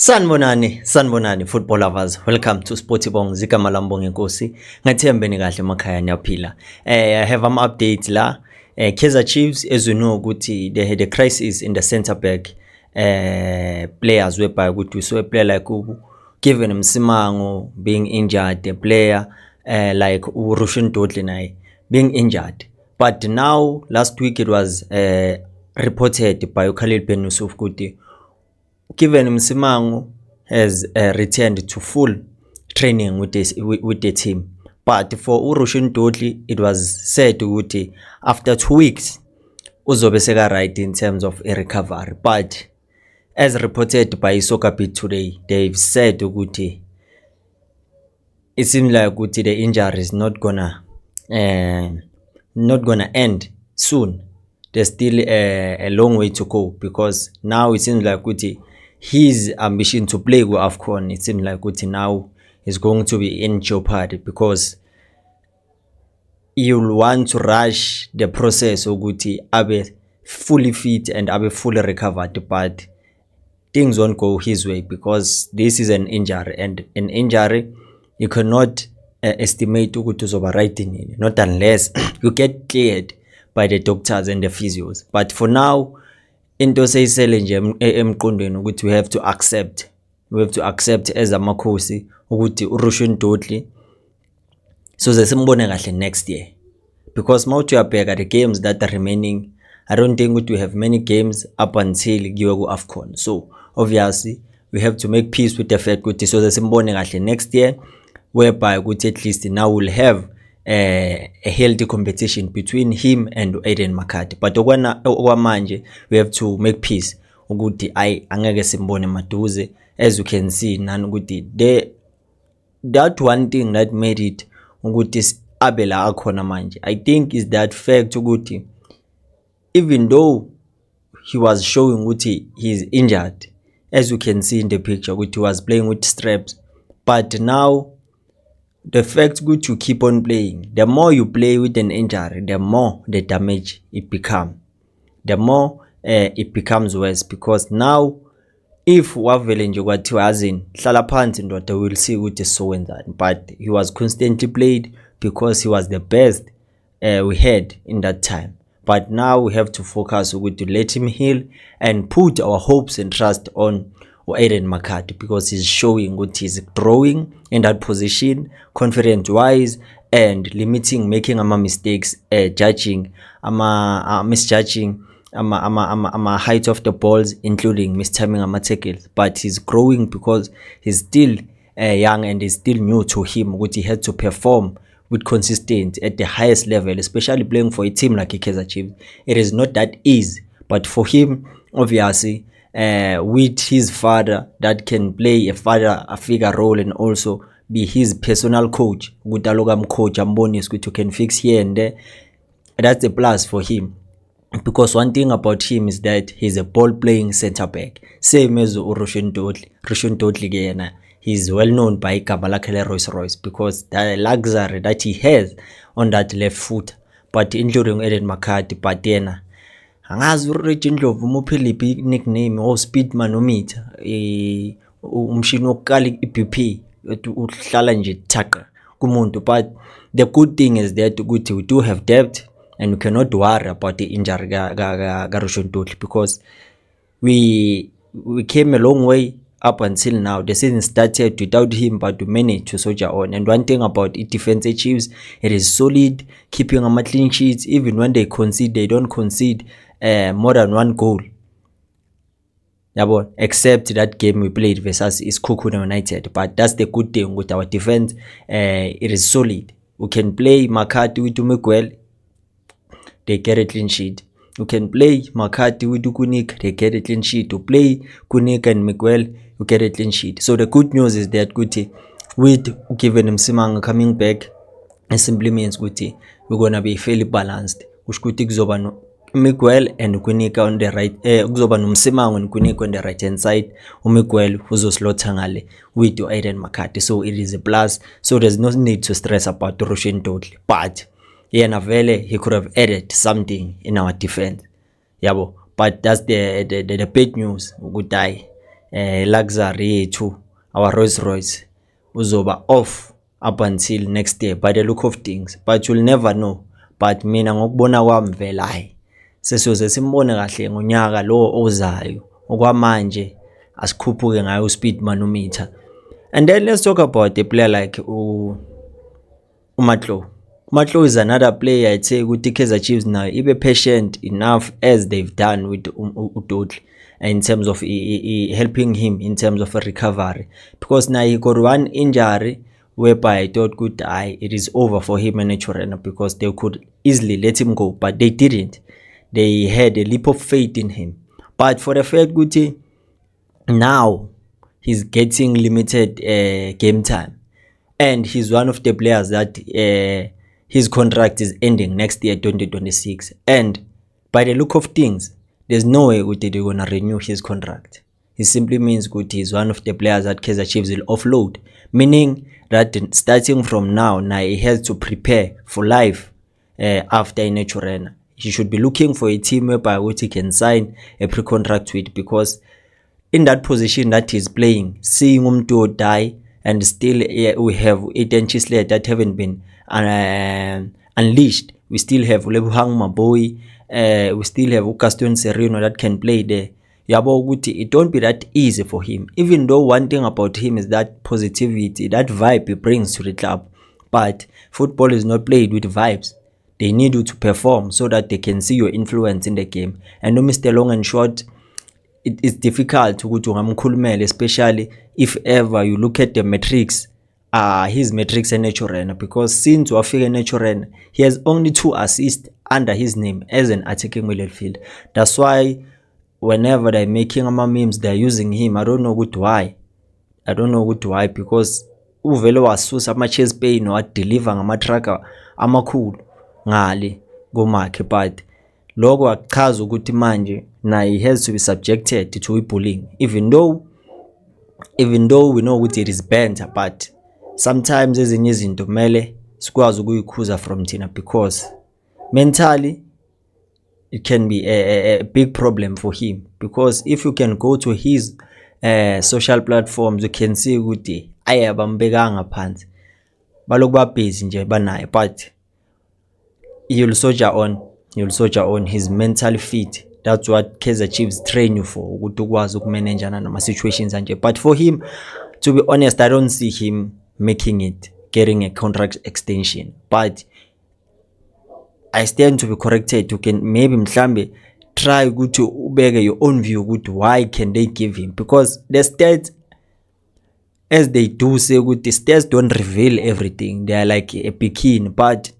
Sanibonani football lovers. Welcome to Sportibong Zika Malambong Nkosi. Ngathembe ni kahle emakhaya niyaphila. I have an update la. Kaizer Chiefs, as you know, ukuthi they had a crisis in the center back players whereby ukuthi we saw a player like Kevin Msimango being injured, a player like Rushin Dodley naye being injured. But now last week it was reported by Khalil Ben Yusuf ukuthi Kevin Msimango has returned to full training with the team. But for Urushin Dodley, it was said ukuthi after 2 weeks uzobe seka right in terms of a recovery. But as reported by Soccerbit today, they've said ukuthi it seems like ukuthi the injury is not gonna end soon. There's still a long way to go, because now it seems like ukuthi his ambition to play with AFCON, it seems like ukuthi now is going to be in jeopardy, because you'll want to rush the process ukuthi abe fully fit and abe fully recovered, but things won't go his way because this is an injury, and an injury you cannot estimate ukuthi uzoba right in, not unless you get cleared by the doctors and the physios. But for now, into seyisele nje emqondweni ukuthi we have to accept as amakhosi ukuthi uRushin Dodley soze simbone kahle next year, because mawuthi uyabheka the games that are remaining, I don't think we have many games up until giwe ku AFCON. So obviously we have to make peace with the fact ukuthi soze simbone kahle next year, whereby ukuthi at least now we'll have a healthy competition between him and Aiden McCarthy. But okwamanje we have to make peace ukuthi angeke simbone maduze. As you can see nani ukuthi that one thing that made it ukuthi abela akhona manje, I think, is that fact ukuthi even though he was showing ukuthi he's injured, as you can see in the picture ukuthi he was playing with straps, but now the fact that you keep on playing, the more you play with an injury, the more the damage it becomes. The more it becomes worse, because now if wavele nje kwathiwa azini hlala phansi ndoda, we'll see ukuthi so and that, but he was constantly played because he was the best we had in that time. But now we have to focus to let him heal and put our hopes and trust on Aiden McCarthy, because he's showing what he's growing in that position, confidence wise, and limiting making mistakes, misjudging height of the balls, including mistiming tackles. But he's growing because he's still young and it's still new to him, what he had to perform with consistent at the highest level, especially playing for a team like Kaizer Chiefs. It is not that easy, but for him, obviously, with his father that can play a figure role and also be his personal coach, coach ambonis you can fix here and there, that's a plus for him. Because one thing about him is that he's a ball playing center back, same as Rushin Dodley. He's well known by Kabalakele Rolls-Royce because the luxury that he has on that left foot, but including Aiden McCarthy. But then angazi uReggie Ndlovu umuphilipi nickname o Speedmanometer, umshini wokukala iBP uhlala nje thaqa kumuntu. But the good thing is that ukuthi we do have depth and we cannot worry about the injury ga Rushin Dodley, because we came a long way up until now. The season started without him, but we managed to soldier on. And one thing about the defense Chiefs, it is solid, keeping a clean sheets. Even when they concede, they don't concede more than one goal. Except that game we played versus Isikhukhune United. But that's the good thing with our defense. It is solid. We can play McCarthy with Miguel, they get a clean sheet. You can play McCarthy with Kunik, they get a clean sheet. To play Kunik and Miguel, you get a clean sheet. So the good news is that with Kevin Msimango coming back, it simply means we're gonna be fairly balanced. Miguel and Kunika on the right, Msimango and Kunika on the right hand side, Miguel uzoslotangale with Aiden McCarthy. So it is a plus. So there's no need to stress about Rushin Dodley. But he could have added something in our defense. But that's the bad news. luxury yethu, our Rolls Royce uzoba off up until next year by the look of things, but you'll never know. But mina ngokubona kwami vela hayi sesiyoze simbone kahle ngonyaka lo ozayo, okwamanje asikhuphuke ngayo uspeed manometer. And then let's talk about a player like uMatlo. Matlo is another player I'd say with Kaizer Chiefs now. Be patient enough as they've done with Udodli in terms of helping him in terms of a recovery. Because now he got one injury whereby I thought it is over for him and Naturena, because they could easily let him go, but they didn't. They had a leap of faith in him. But for the fact Guti, now he's getting limited game time, and he's one of the players that his contract is ending next year 2026, and by the look of things there's no way they're gonna renew his contract. It simply means he's one of the players that Kaizer Chiefs will offload, meaning that starting from now he has to prepare for life after Naturena. He should be looking for a team whereby he can sign a pre-contract with, because in that position that he's playing, seeing Umto die, and still we have Eden Chislet that haven't been unleashed. We still have Lebuhang Maboy, we still have Ukaston Sereno that can play there. It don't be that easy for him, even though one thing about him is that positivity, that vibe he brings to the club. But football is not played with vibes. They need you to perform so that they can see your influence in the game. And no, Mr. Long and Short, it is difficult to go to Hamkulmel, especially if ever you look at the metrics, his metrics and Naturena, because since Wafika Naturena, he has only 2 assists under his name as an attacking midfield. That's why whenever they're making memes, they're using him. I don't know why. Because uvele wasusa ama-chase pain wadeliver ngama-tracker amakhulu ngale komakhe, but lokho akuchaza ukuthi manje he has to be subjected to bullying, even though we know ukuthi it is banter, but sometimes ezinye izinto kumele sikwazi ukuyikhuza from thina, because mentally it can be a big problem for him. Because if you can go to his social platforms, you can see ukuthi ayabambekanga phansi, balokhu babhizi nje banaye, but you'll soldier on. His mental fit. That's what Kaizer Chiefs train you for, ukuthi ukwazi ukumanage nama situations anje. But for him, to be honest, I don't see him making it, getting a contract extension. But I stand to be corrected. You can maybe mhlambe try ukuthi ubeke your own view ukuthi why can they give him, because the stats, as they do say, the stats don't reveal everything. They are like a bikini, but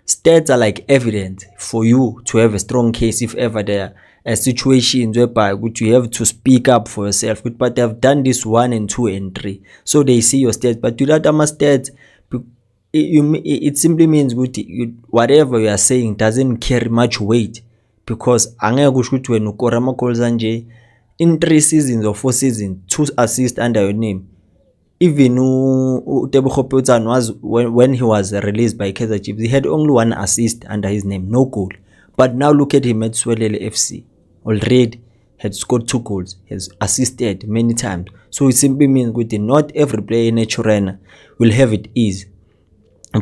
stats are like evidence for you to have a strong case if ever there are situations whereby you have to speak up for yourself. But they have done this 1 and 2 and 3, so they see your stats. But to that stats, it simply means whatever you are saying doesn't carry much weight, because angeke kusho ukuthi wena ukora ama-goals anje in 3 seasons or 4 seasons, 2 assists under your name. Even Tebogo Peotan was, when he was released by Kaizer Chiefs, he had only 1 assist under his name, no goal. But now look at him at Swelele FC, already had scored 2 goals, has assisted many times. So it simply means not every player in Naturena will have it easy,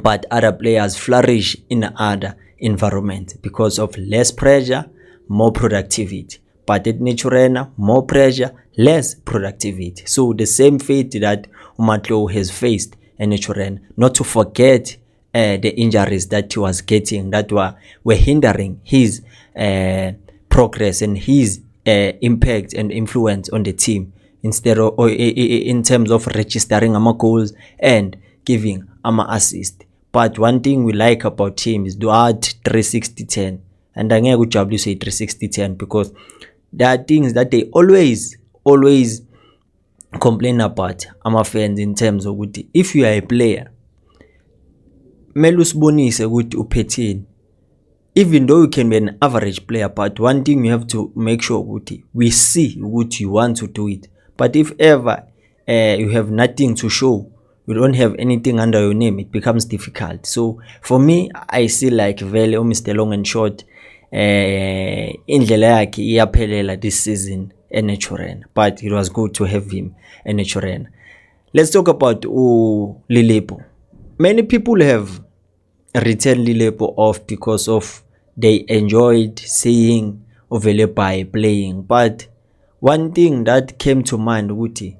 but other players flourish in other environments because of less pressure, more productivity. But at Naturena, more pressure, less productivity. So the same fate that Umatlo has faced in Naturena. Not to forget the injuries that he was getting that were hindering his progress and his impact and influence on the team, instead of in terms of registering goals and giving assist. But one thing we like about him is to add 360-10, and I ngeke ujabule say 360-10, because there are things that they always complain about fans, in terms of if you are a player, mele usibonise ukuthi uphetheni. Even though you can be an average player, but one thing you have to make sure we see what you want to do it. But if ever you have nothing to show, you don't have anything under your name, it becomes difficult. So for me, I see like Mr. Long and Short, indlela yakhe iyaphelela this season Enechoren, but it was good to have him Enechoren. Let's talk about Lilipo. Many people have written Lilipo off because of they enjoyed seeing Ovelepai playing, but one thing that came to mind, Uti,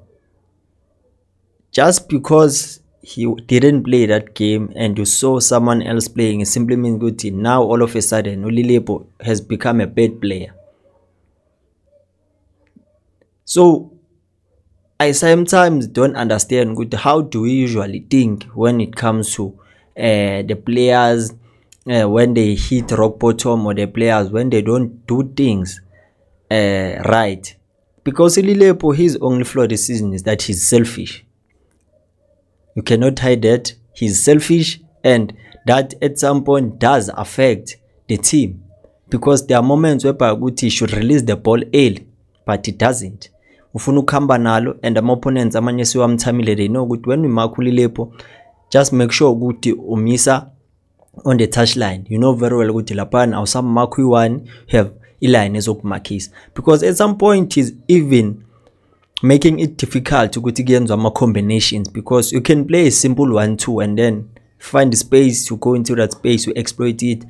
just because he didn't play that game and you saw someone else playing, it simply means Uti now all of a sudden Lilipo has become a bad player. So I sometimes don't understand how do we usually think when it comes to the players when they hit rock bottom, or the players when they don't do things right. Because Lilipo, his only flaw this season is that he's selfish. You cannot hide that. He's selfish, and that at some point does affect the team. Because there are moments where he should release the ball early, but it doesn't. Ufuna ukuhamba nalo, and ama opponents amanye siwamthamile, they know ukuthi when we mark uLilepo, just make sure ukuthi umisa on the touchline. You know very well ukuthi laphana awusam mark u1, you have iline ezokumarkisa, because at some point he's even making it difficult ukuthi kuyenzwa ama combinations, because you can play a simple 1-2 and then find the space, you go into that space, you exploit it,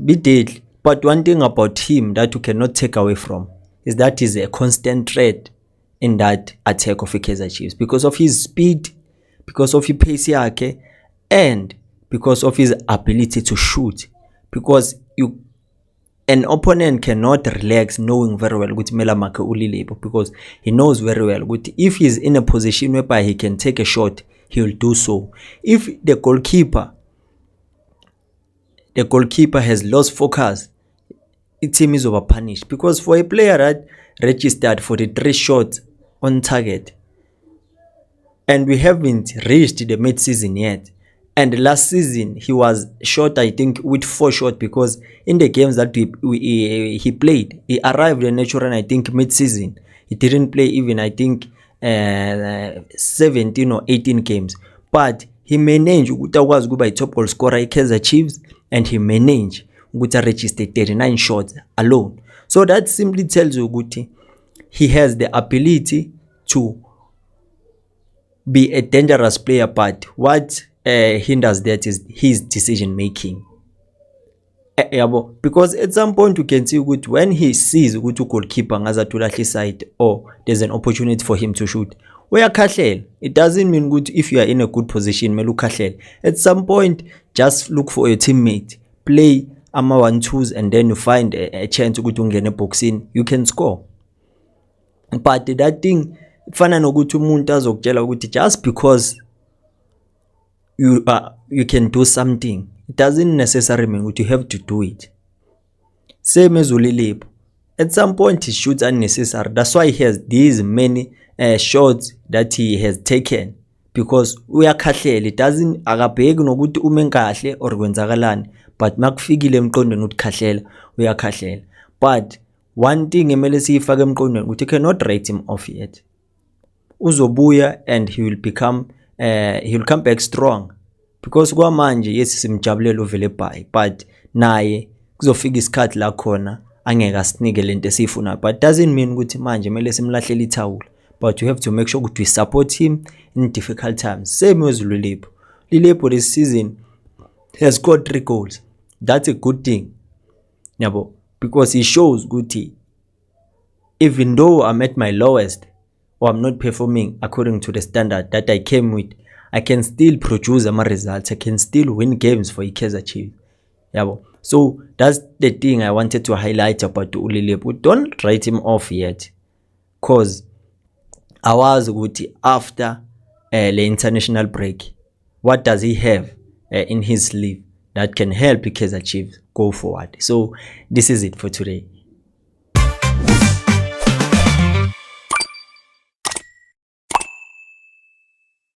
be deadly. But one thing about him that you cannot take away from is that he's a constant threat in that attack of Kaizer Chiefs, because of his speed, because of his pace yakhe, and because of his ability to shoot. Because an opponent cannot relax knowing very well ukuthi mela make uLilepo, because he knows very well ukuthi if he's in a position whereby he can take a shot, he will do so. If the goalkeeper has lost focus, the team is over punished. Because for a player that registered 43 shots on target, and we haven't reached the mid-season yet, and last season he was short, I think, with 4 shots, because in the games that he played, he arrived in Natural, I think, mid-season. He didn't play even, I think, 17 or 18 games, but he managed ukuthi akwazi ukuba i-top goal scorer Kaizer Chiefs, and he managed ukuthi register 39 shots alone. So that simply tells you ukuthi he has the ability to be a dangerous player, but what hinders that is his decision making. Because at some point you can see ukuthi when he sees ukuthi goalkeeper ngazathi ulahle side, or there's an opportunity for him to shoot, uyakhahlela. It doesn't mean good if you are in a good position mele ukhahlele. At some point just look for your teammate, play ama 1-2s, and then you find a chance ukuthi ungene boxing, you can score. But that thing fana nokuthi umuntu azokutshela ukuthi just because you can do something, it doesn't necessarily mean that you have to do it. Same as uLilepo. At some point he shoots unnecessary. That's why he has these many shots that he has taken, because uyakhahlela. It doesn't akabheki nokuthi ume kahle or kwenzakalani, but makufikile emqondweni ukuthi khahlela, uyakhahlela. But one thing emele siyifake emqondweni ukuthi you cannot write him off yet. Uzobuya and he will come back strong, because kwamanje yes simjabulela uVelepai, but naye kuzofika isikhathi la khona angeke asinike lento esifuna. But doesn't mean ukuthi manje mele simlahlele ithawula, but you have to make sure ukuthi we support him in difficult times. Same as Lilipo. Lilipo this season has scored 3 goals. That's a good thing, yabo, because he shows ukuthi even though I'm at my lowest, or I'm not performing according to the standard that I came with, I can still produce my results. I can still win games for Kaizer Chiefs. Yabo. So that's the thing I wanted to highlight about uLilepo. Don't write him off yet, cause I was good after the international break. What does he have in his sleeve that can help Kaizer Chiefs go forward? So this is it for today.